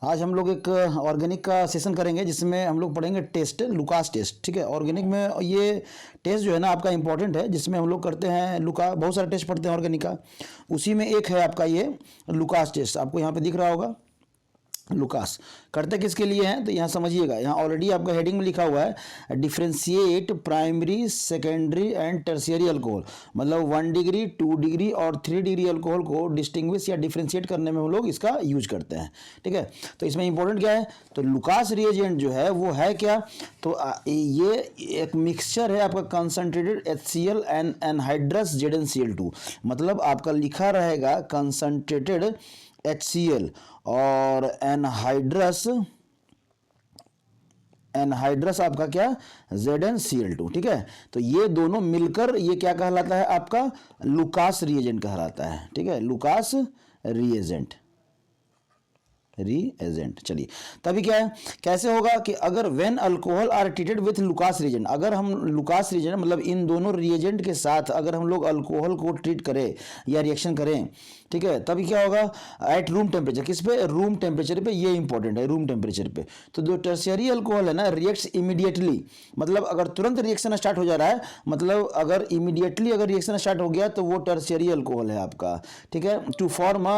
आज हम लोग एक ऑर्गेनिक का सेशन करेंगे जिसमें हम लोग पढ़ेंगे टेस्ट, लुकास टेस्ट। ठीक है, ऑर्गेनिक में ये टेस्ट जो है ना आपका इंपॉर्टेंट है, जिसमें हम लोग करते हैं लुका, बहुत सारे टेस्ट पढ़ते हैं ऑर्गेनिक का। उसी में एक है आपका ये लुकास टेस्ट, आपको यहाँ पे दिख रहा होगा। लुकास करते किसके लिए हैं तो यहाँ समझिएगा, यहाँ ऑलरेडी आपका हेडिंग में लिखा हुआ है differentiate primary, secondary and tertiary alcohol. मतलब 1 डिग्री, 2 डिग्री और 3 डिग्री अल्कोहल को डिस्टिंग्विश या डिफ्रेंशिएट करने में हम लोग इसका यूज करते हैं। ठीक है, तो इसमें इंपॉर्टेंट क्या है, तो लुकास रिएजेंट जो है वो है क्या, तो ये एक मिक्सचर है आपका concentrated HCl and anhydrous ZnCl2। मतलब आपका लिखा रहेगा कंसंट्रेटेड HCl और एनहाइड्रस आपका क्या, ZnCl2। ठीक है, तो ये दोनों मिलकर ये क्या कहलाता है, आपका लुकास रिएजेंट कहलाता है। ठीक है, लुकास रिएजेंट। चलिए, तभी क्या है, कैसे होगा कि अगर when alcohol are treated with Lucas reagent, अगर हम लुकास रिएजेंट मतलब इन दोनों रिएजेंट के साथ अगर हम लोग अल्कोहल को ट्रीट करें या रिएक्शन करें, ठीक है, तभी क्या होगा, एट रूम टेम्परेचर। किस पे, रूम टेम्परेचर पे, ये इंपॉर्टेंट है, रूम टेम्परेचर पे। तो जो टर्शियरी अल्कोहल है ना, रिएक्ट्स इमीडिएटली, मतलब अगर तुरंत रिएक्शन स्टार्ट हो जा रहा है, मतलब अगर इमीडिएटली अगर रिएक्शन स्टार्ट हो गया तो वो टर्शियरी अल्कोहल है आपका। ठीक है, to form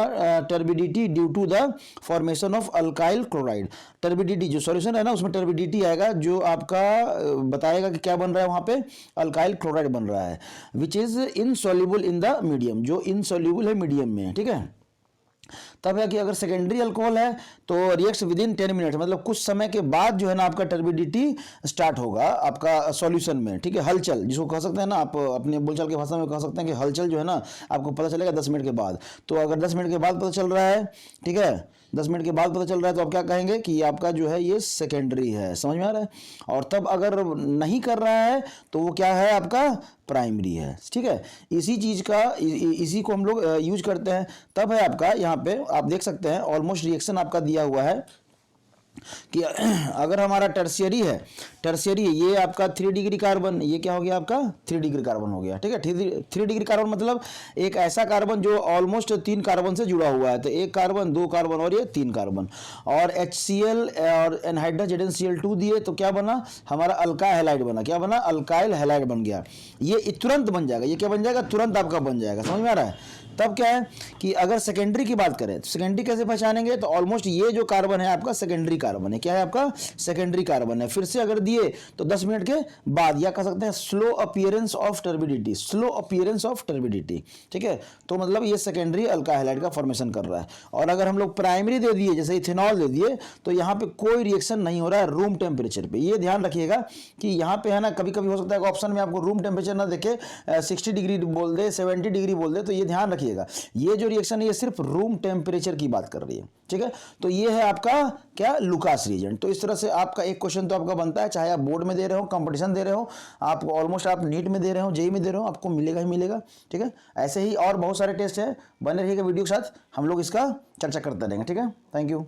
turbidity due to the formation of alkyl chloride. Turbidity जो सॉल्यूशन है ना, उसमें टर्बिडिटी आएगा जो आपका बताएगा कि क्या बन रहा है वहां पे, अल्काइल क्लोराइड बन रहा है, which is insoluble in the medium, जो इनसॉल्युबल है मीडियम में। ठीक है, तब है कि अगर सेकेंडरी अल्कोहल है तो रिएक्ट्स विद इन 10 मिनट, मतलब कुछ समय के बाद जो है ना आपका टर्बिडिटी स्टार्ट होगा आपका सॉल्यूशन में। ठीक है, हलचल जिसको कह सकते हैं ना, आप अपने बोलचाल की भाषा में कह सकते हैं कि हलचल जो है ना आपको पता चलेगा 10 मिनट के बाद। तो अगर 10 मिनट के बाद पता चल रहा है, ठीक है, 10 मिनट के बाद पता चल रहा है, तो आप क्या कहेंगे कि आपका जो है ये सेकेंडरी है। समझ में आ रहा है? और तब अगर नहीं कर रहा है तो वो क्या है, आपका प्राइमरी है। ठीक है, इसी चीज का इसी को हम लोग यूज करते हैं। तब है आपका यहाँ पे आप देख सकते हैं ऑलमोस्ट रिएक्शन आपका दिया हुआ है कि अगर हमारा टर्शियरी है, टर्शियरी ये आपका 3 डिग्री कार्बन, ये क्या हो गया आपका 3 डिग्री कार्बन हो गया। ठीक है, 3 डिग्री कार्बन मतलब एक ऐसा कार्बन जो ऑलमोस्ट 3 कार्बन से जुड़ा हुआ है, तो 1 कार्बन, 2 कार्बन और ये 3 कार्बन, और HCl और एनहाइड्रस ZnCl2 दिए तो क्या बना, हमारा अल्काइल हैलाइड बना। क्या बना, अल्काइल हैलाइड बन गया। ये तुरंत बन जाएगा, ये क्या बन जाएगा, तुरंत आपका बन जाएगा। समझ में आ रहा है? तब क्या है कि अगर सेकेंडरी की बात करें तो सेकेंडरी कैसे पहचानेंगे, तो ऑलमोस्ट ये जो कार्बन है आपका सेकेंडरी कार्बन है। क्या है आपका, सेकेंडरी कार्बन है। फिर से अगर दिए तो 10 मिनट के बाद, या कह सकते हैं slow appearance of turbidity, slow appearance of turbidity. ठीक है, तो मतलब ये सेकेंडरी अल्काइल हैलाइड का फॉर्मेशन कर रहा है। और अगर हम लोग प्राइमरी दे दिए, जैसे इथेनॉल दे दिए, तो यहाँ पे कोई रिएक्शन नहीं हो रहा है रूम टेम्परेचर पे। ये ध्यान रखिएगा कि यहाँ पे है ना, कभी कभी हो सकता है ऑप्शन में आपको रूम टेम्परेचर ना देखे 60 डिग्री बोल दे, 70 डिग्री बोल दे, तो ये ध्यान रखिएगा, ये जो रिएक्शन है ये सिर्फ रूम टेम्परेचर की बात कर रही है। ठीक है, तो ये है आपका क्या, लुकास रिएजेंट। तो इस तरह से आपका एक क्वेश्चन तो आपका बनता है, चाहे आप बोर्ड में दे रहे हो, कंपटीशन दे रहे हो, आप ऑलमोस्ट आप नीट में दे रहे हो, जेई में दे रहे हो, आपको मिलेगा ही मिलेगा। ठीक है, ऐसे ही और बहुत सारे टेस्ट है, बने रहिएगा वीडियो के साथ, हम लोग इसका चर्चा करते रहेंगे। ठीक है, थैंक यू।